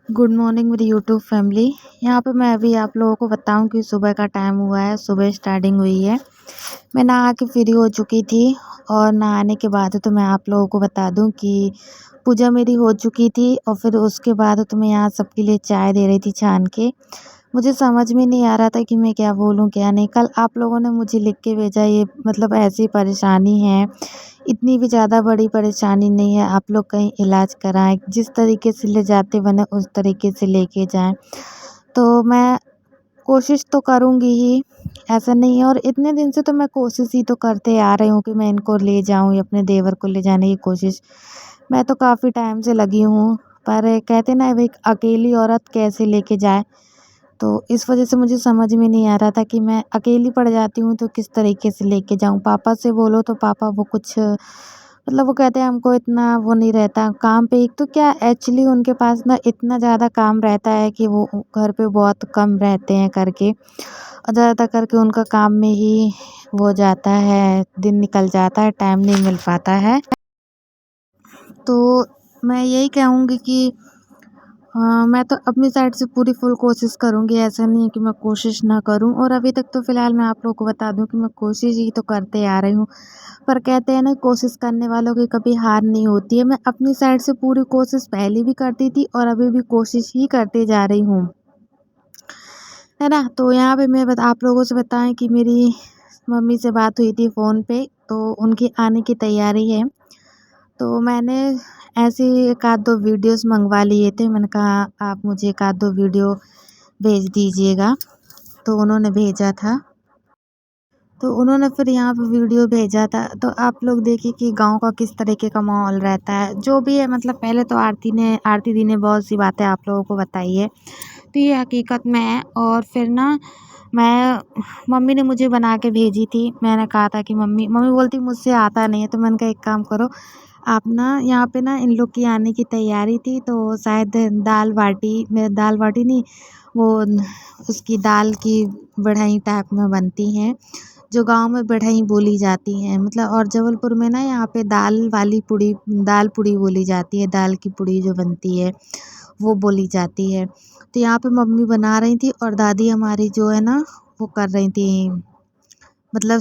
Good morning मेरी YouTube family. यहाँ पे मैं अभी आप लोगों को बताऊं कि सुबह का टाइम हुआ है, सुबह स्टार्टिंग हुई है। मैं नहा के फ्री हो चुकी थी और नहाने के बाद तो मैं आप लोगों को बता दूं कि पूजा मेरी हो चुकी थी और फिर उसके बाद तो मैं यहाँ सबके लिए चाय दे रही थी छान के। मुझे समझ में नहीं आ रहा था कि मैं क्या बोलूँ क्या नहीं। कल आप लोगों ने मुझे लिख के भेजा, ये मतलब ऐसी परेशानी है, इतनी भी ज़्यादा बड़ी परेशानी नहीं है, आप लोग कहीं इलाज कराएं, जिस तरीके से ले जाते बने उस तरीके से लेके जाएं। तो मैं कोशिश तो करूँगी ही, ऐसा नहीं है। और इतने दिन से तो मैं कोशिश ही तो करते आ रही हूँ कि मैं इनको ले जाऊँ या अपने देवर को ले जाने की कोशिश मैं तो काफ़ी टाइम से लगी हूँ। पर कहते ना, एक अकेली औरत कैसे लेके जाए, तो इस वजह से मुझे समझ में नहीं आ रहा था कि मैं अकेली पड़ जाती हूँ तो किस तरीके से लेके जाऊँ। पापा से बोलो तो पापा वो कुछ मतलब वो कहते हैं हमको इतना वो नहीं रहता काम पे। एक तो क्या एक्चुअली उनके पास ना इतना ज़्यादा काम रहता है कि वो घर पे बहुत कम रहते हैं करके, और ज़्यादातर करके उनका काम में ही वो जाता है, दिन निकल जाता है, टाइम नहीं मिल पाता है। तो मैं यही कहूँगी कि हाँ, मैं तो अपनी साइड से पूरी फुल कोशिश करूँगी, ऐसा नहीं है कि मैं कोशिश ना करूँ। और अभी तक तो फ़िलहाल मैं आप लोगों को बता दूँ कि मैं कोशिश ही तो करते आ रही हूँ। पर कहते हैं ना, कोशिश करने वालों की कभी हार नहीं होती है। मैं अपनी साइड से पूरी कोशिश पहले भी करती थी और अभी भी कोशिश ही करते जा रही हूँ, है ना। तो यहाँ पे मैं आप लोगों से बताएं कि मेरी मम्मी से बात हुई थी फ़ोन पे, तो उनकी आने की तैयारी है। तो मैंने ऐसे ही 1 आध 2 वीडियोस मंगवा लिए थे। मैंने कहा आप मुझे 1 आध 2 वीडियो भेज दीजिएगा, तो उन्होंने भेजा था। तो उन्होंने फिर यहाँ पे वीडियो भेजा था, तो आप लोग देखिए कि गाँव का किस तरीके का माहौल रहता है। जो भी है, मतलब पहले तो आरती दी ने बहुत सी बातें आप लोगों को बताई है, तो ये हकीकत में है। और फिर ना मैं मम्मी ने मुझे बना के भेजी थी। मैंने कहा था कि मम्मी मम्मी बोलती मुझसे आता नहीं है, तो मैंने कहा एक काम करो, आप ना यहाँ पे ना इन लोग की आने की तैयारी थी, तो शायद दाल बाटी नहीं, वो उसकी दाल की बढ़ई टाइप में बनती हैं, जो गाँव में बढ़ई बोली जाती हैं। मतलब और जबलपुर में ना यहाँ पे दाल पूड़ी बोली जाती है, दाल की पूड़ी जो बनती है वो बोली जाती है। तो यहाँ पे मम्मी बना रही थी और दादी हमारी जो है ना वो कर रही थी, मतलब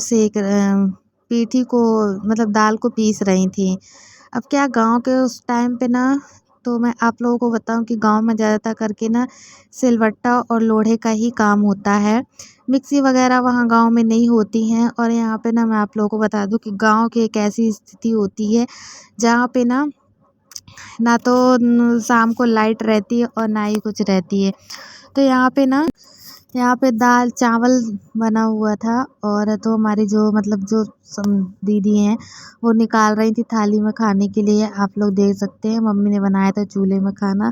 पीठी को, मतलब दाल को पीस रही थी। अब क्या गाँव के उस टाइम पे ना, तो मैं आप लोगों को बताऊं कि गांव में ज़्यादातर करके ना सिलवट्टा और लोढ़े का ही काम होता है। मिक्सी वगैरह वहाँ गांव में नहीं होती हैं। और यहाँ पे ना मैं आप लोगों को बता दूं कि गांव की एक ऐसी स्थिति होती है जहाँ पे ना तो शाम को लाइट रहती है और ना ही कुछ रहती है। तो यहाँ पे दाल चावल बना हुआ था, और तो हमारी जो मतलब जो दीदी हैं वो निकाल रही थी थाली में खाने के लिए। आप लोग देख सकते हैं मम्मी ने बनाया था चूल्हे में खाना,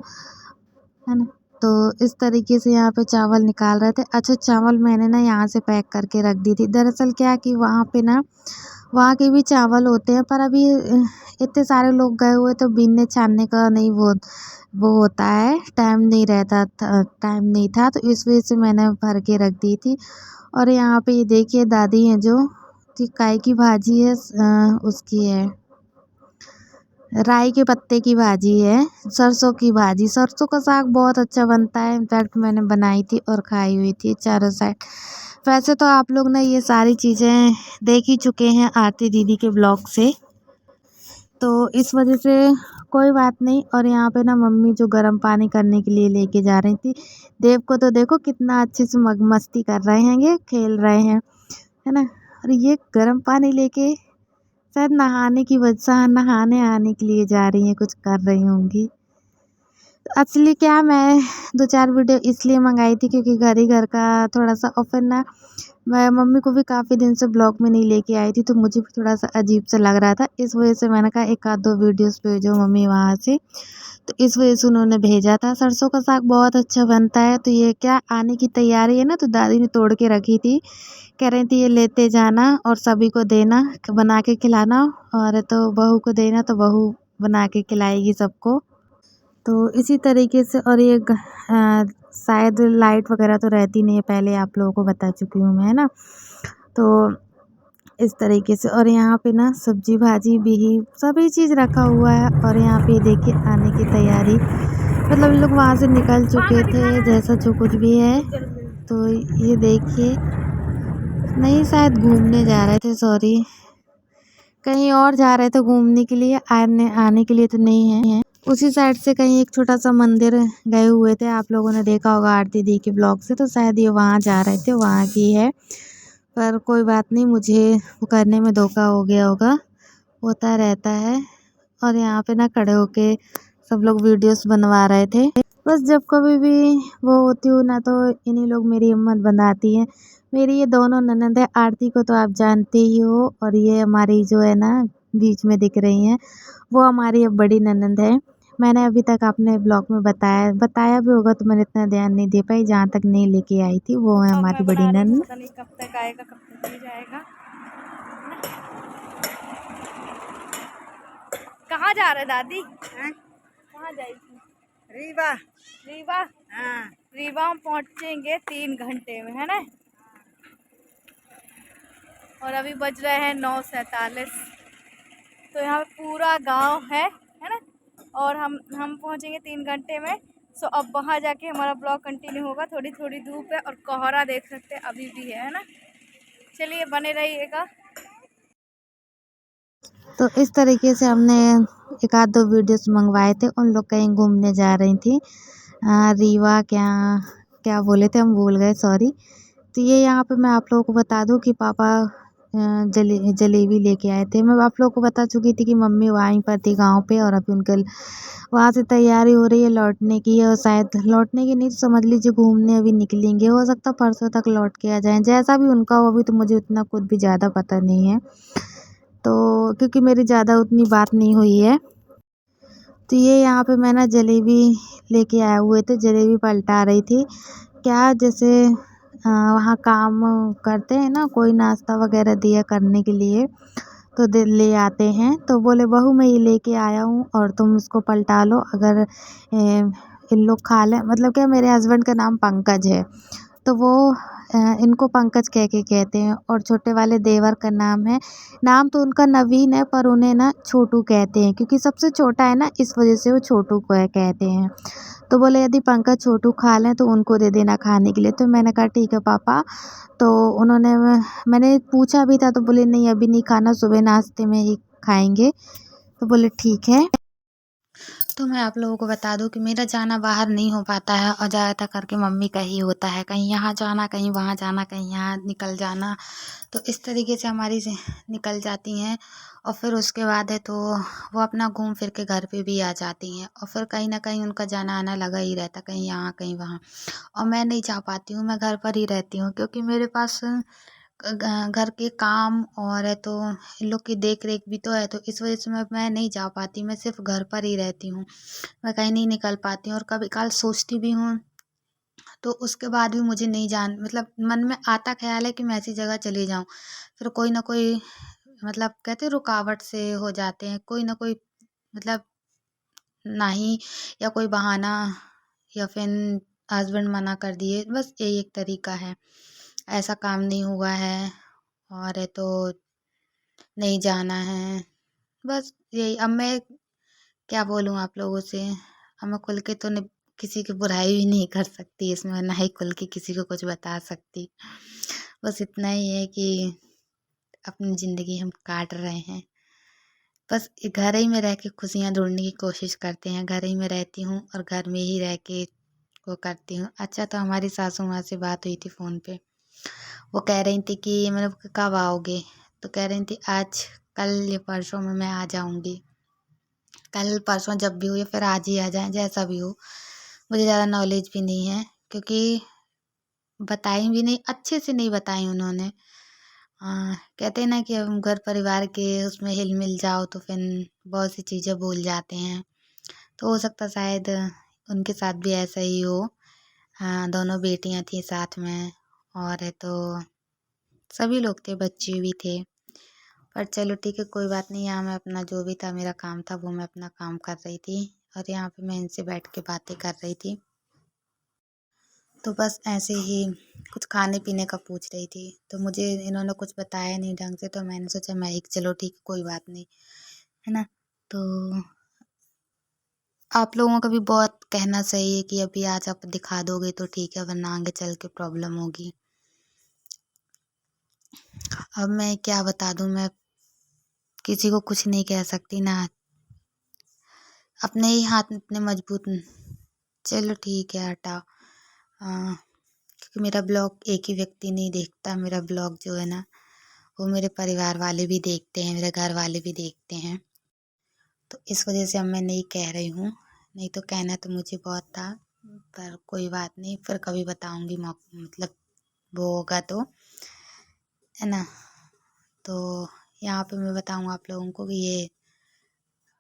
है ना। तो इस तरीके से यहाँ पे चावल निकाल रहे थे। अच्छा, चावल मैंने ना यहाँ से पैक करके रख दी थी। दरअसल क्या कि वहाँ पे ना वहाँ के भी चावल होते हैं, पर अभी इतने सारे लोग गए हुए तो बीनने छानने का नहीं, वो होता है, टाइम नहीं रहता था, टाइम नहीं था, तो इस वजह से मैंने भर के रख दी थी। और यहाँ पे ये देखिए दादी हैं जो, काय की भाजी है, उसकी है, राई के पत्ते की भाजी है, सरसों की भाजी। सरसों का साग बहुत अच्छा बनता है, इनफैक्ट मैंने बनाई थी और खाई हुई थी चारों साइड। वैसे तो आप लोग ना ये सारी चीज़ें देख ही चुके हैं आरती दीदी के ब्लॉग से, तो इस वजह से कोई बात नहीं। और यहाँ पे ना मम्मी जो गर्म पानी करने के लिए लेके जा रही थी, देव को तो देखो कितना अच्छे से मस्ती कर रहे हैं, ये खेल रहे हैं, है ना। और ये गर्म पानी लेके शायद नहाने आने के लिए जा रही हैं, कुछ कर रही होंगी। एक्चुअली क्या, मैं 2-4 वीडियो इसलिए मंगाई थी क्योंकि घर ही घर का थोड़ा सा, और फिर ना मैं मम्मी को भी काफ़ी दिन से ब्लॉग में नहीं लेके आई थी, तो मुझे भी थोड़ा सा अजीब सा लग रहा था। इस वजह से मैंने कहा 1 आध 2 वीडियोस भेजो मम्मी वहाँ से, तो इस वजह से उन्होंने भेजा था। सरसों का साग बहुत अच्छा बनता है। तो ये क्या आने की तैयारी है ना, तो दादी ने तोड़ के रखी थी, कह रही थी ये लेते जाना और सभी को देना, बना के खिलाना, और तो बहू को देना तो बहू बना के खिलाएगी सबको। तो इसी तरीके से, और ये शायद लाइट वगैरह तो रहती नहीं है, पहले आप लोगों को बता चुकी हूँ मैं, है ना। तो इस तरीके से, और यहाँ पे ना सब्जी भाजी भी ही सभी चीज़ रखा हुआ है। और यहाँ पे देखिए आने की तैयारी मतलब लोग वहाँ से निकल चुके थे जैसा जो कुछ भी है। तो ये देखिए, नहीं शायद घूमने जा रहे थे, सॉरी कहीं और जा रहे थे घूमने के लिए, आने आने के लिए तो नहीं है। उसी साइड से कहीं एक छोटा सा मंदिर गए हुए थे, आप लोगों ने देखा होगा आरती दी के ब्लॉग से, तो शायद ये वहाँ जा रहे थे, वहाँ की है। पर कोई बात नहीं, मुझे वो करने में धोखा हो गया होगा, होता रहता है। और यहाँ पे ना खड़े होके सब लोग वीडियोस बनवा रहे थे। बस जब कभी भी वो होती हूँ ना, तो इन्हीं लोग मेरी हिम्मत बंधाती हैं। मेरी ये दोनों ननद है, आरती को तो आप जानते ही हो, और ये हमारी जो है ना बीच में दिख रही हैं, वो हमारी अब बड़ी ननद है। मैंने अभी तक अपने ब्लॉग में बताया भी होगा, तो मैंने इतना ध्यान नहीं दे पाई, जहाँ तक नहीं लेके आई थी वो है ब्लॉग हमारी मैं बड़ी बना रही हूँ, ननद। पता नहीं कब तक आएगा कब तक नहीं जाएगा। कहाँ जा रहे दादी? कहाँ जाएगी? रीवा। रीवा? हाँ। रीवा हम पहुँचेंगे 3 घंटे में, है ना? और अभी बज रहे हैं 9:47। तो यहाँ पे पूरा गांव है ना? और हम पहुँचेंगे 3 घंटे में। सो अब वहाँ जाके हमारा ब्लॉग कंटिन्यू होगा। थोड़ी थोड़ी धूप है और कोहरा देख सकते हैं अभी भी है ना? चलिए बने रहिएगा। तो इस तरीके से हमने एक आध दो वीडियोस मंगवाए थे, उन लोग कहीं घूमने जा रही थी। रीवा क्या क्या बोले थे हम भूल गए, सॉरी। तो ये यहाँ पे मैं आप लोगों को बता दूं कि पापा जलेबी लेके आए थे। मैं आप लोगों को बता चुकी थी कि मम्मी वहीं पर थी गांव पे, और अभी उनके वहाँ से तैयारी हो रही है लौटने की, और शायद लौटने की नहीं तो समझ लीजिए घूमने अभी निकलेंगे, हो सकता परसों तक लौट के आ जाएं, जैसा भी उनका हो। अभी तो मुझे उतना कुछ भी ज़्यादा पता नहीं है, तो क्योंकि मेरी ज़्यादा उतनी बात नहीं हुई है। तो ये यहाँ पे मैं ना जलेबी लेके आए हुए थे, जलेबी पलटा रही थी। क्या जैसे वहाँ काम करते हैं ना, कोई नाश्ता वगैरह दिया करने के लिए, तो दे ले आते हैं, तो बोले बहू मैं ये लेके आया हूँ और तुम इसको पलटा लो, अगर इन लोग खा लें। मतलब क्या, मेरे हस्बैंड का नाम पंकज है, तो वो इनको पंकज कह के कहते हैं, और छोटे वाले देवर का नाम तो उनका नवीन है, पर उन्हें ना छोटू कहते हैं, क्योंकि सबसे छोटा है ना, इस वजह से वो छोटू को कहते हैं। तो बोले यदि पंकज छोटू खा लें तो उनको दे देना खाने के लिए। तो मैंने कहा ठीक है पापा। तो उन्होंने मैंने पूछा भी था, तो बोले नहीं अभी नहीं खाना, सुबह नाश्ते में ही खाएंगे। तो बोले ठीक है। तो मैं आप लोगों को बता दूं कि मेरा जाना बाहर नहीं हो पाता है, और ज़्यादातर करके मम्मी का ही होता है, कहीं यहाँ जाना, कहीं वहाँ जाना, कहीं यहाँ निकल जाना। तो इस तरीके से हमारी से निकल जाती हैं, और फिर उसके बाद है तो वो अपना घूम फिर के घर पे भी आ जाती हैं, और फिर कहीं ना कहीं उनका जाना आना लगा ही रहता, कहीं यहाँ कहीं वहाँ। और मैं नहीं जा पाती हूँ, मैं घर पर ही रहती हूँ, क्योंकि मेरे पास घर के काम और है तो इन लोग की देख रेख भी तो है, तो इस वजह से मैं नहीं जा पाती, मैं सिर्फ घर पर ही रहती हूँ, मैं कहीं नहीं निकल पाती हूँ। और कभी काल सोचती भी हूँ, तो उसके बाद भी मुझे नहीं जान मतलब मन में आता ख्याल है कि मैं ऐसी जगह चली जाऊँ, फिर कोई ना कोई मतलब कहते हैं रुकावट से हो जाते हैं, कोई ना कोई मतलब नहीं, या कोई बहाना, या फिर हस्बैंड मना कर दिए, बस यही एक तरीका है, ऐसा काम नहीं हुआ है और है तो नहीं जाना है, बस यही। अब मैं क्या बोलूँ आप लोगों से, अब मैं खुल के तो किसी की बुराई भी नहीं कर सकती इसमें, ना ही खुल के किसी को कुछ बता सकती। बस इतना ही है कि अपनी ज़िंदगी हम काट रहे हैं, बस घर ही में रह के खुशियाँ ढूंढने की कोशिश करते हैं, घर ही में रहती हूँ और घर में ही रह के वो करती हूँ। अच्छा, तो हमारी सासू माँ से बात हुई थी फ़ोन पे, वो कह रही थी कि मैंने कहा, कब आओगे? तो कह रही थी आज कल या परसों में मैं आ जाऊँगी, कल परसों जब भी हो, या फिर आज ही आ जाएं, जैसा भी हो। मुझे ज़्यादा नॉलेज भी नहीं है, क्योंकि बताई भी नहीं, अच्छे से नहीं बताई उन्होंने। कहते हैं ना कि हम घर परिवार के उसमें हिल मिल जाओ तो फिर बहुत सी चीज़ें भूल जाते हैं, तो हो सकता शायद उनके साथ भी ऐसा ही हो। हाँ, दोनों बेटियां थी साथ में, और है तो सभी लोग थे, बच्चे भी थे। पर चलो ठीक है, कोई बात नहीं, यहाँ मैं अपना जो भी था मेरा काम था वो मैं अपना काम कर रही थी, और यहाँ पे मैं इनसे बैठ के बातें कर रही थी। तो बस ऐसे ही कुछ खाने पीने का पूछ रही थी, तो मुझे इन्होंने कुछ बताया नहीं ढंग से, तो मैंने सोचा मैं ही चलो ठीक है कोई बात नहीं, है ना। तो आप लोगों का भी बहुत कहना सही है कि अभी आज आप दिखा दोगे तो ठीक है, वरना आगे चल के प्रॉब्लम होगी। अब मैं क्या बता दूं, मैं किसी को कुछ नहीं कह सकती ना, अपने ही हाथ में इतने मजबूत। चलो ठीक है, हटाओ। क्योंकि मेरा ब्लॉग एक ही व्यक्ति नहीं देखता, मेरा ब्लॉग जो है ना वो मेरे परिवार वाले भी देखते हैं, मेरे घर वाले भी देखते हैं। तो इस वजह से अब मैं नहीं कह रही हूँ, नहीं तो कहना तो मुझे बहुत था, पर कोई बात नहीं, फिर कभी बताऊंगी, मतलब वो होगा तो, है ना। तो यहाँ पे मैं बताऊँ आप लोगों को कि ये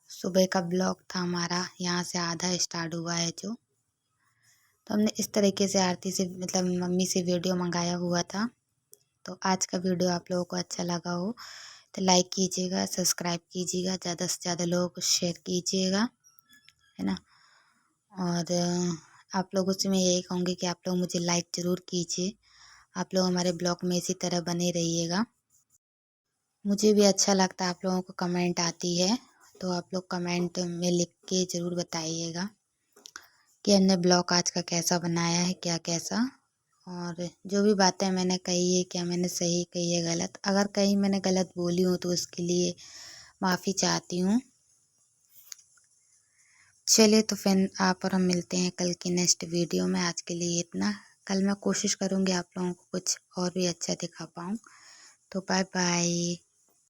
सुबह का ब्लॉग था हमारा, यहाँ से आधा स्टार्ट हुआ है जो। तो हमने इस तरीके से आरती से, मतलब मम्मी से वीडियो मंगाया हुआ था। तो आज का वीडियो आप लोगों को अच्छा लगा हो तो लाइक कीजिएगा, सब्सक्राइब कीजिएगा, ज़्यादा से ज़्यादा लोगों को शेयर कीजिएगा, है ना। और आप लोगों से मैं यही कहूँगी कि आप लोग मुझे लाइक ज़रूर कीजिए। आप लोग हमारे ब्लॉग में इसी तरह बने रहिएगा। मुझे भी अच्छा लगता है आप लोगों को कमेंट आती है, तो आप लोग कमेंट में लिख के ज़रूर बताइएगा कि हमने ब्लॉग आज का कैसा बनाया है, क्या कैसा। और जो भी बातें मैंने कही है, क्या मैंने सही कही है, गलत, अगर कहीं मैंने गलत बोली हूँ तो उसके लिए माफ़ी चाहती हूँ। चलिए तो फिर आप और हम मिलते हैं कल की नेक्स्ट वीडियो में। आज के लिए इतना। कल मैं कोशिश करूँगी आप लोगों को कुछ और भी अच्छा दिखा पाऊँ। तो बाय बाय।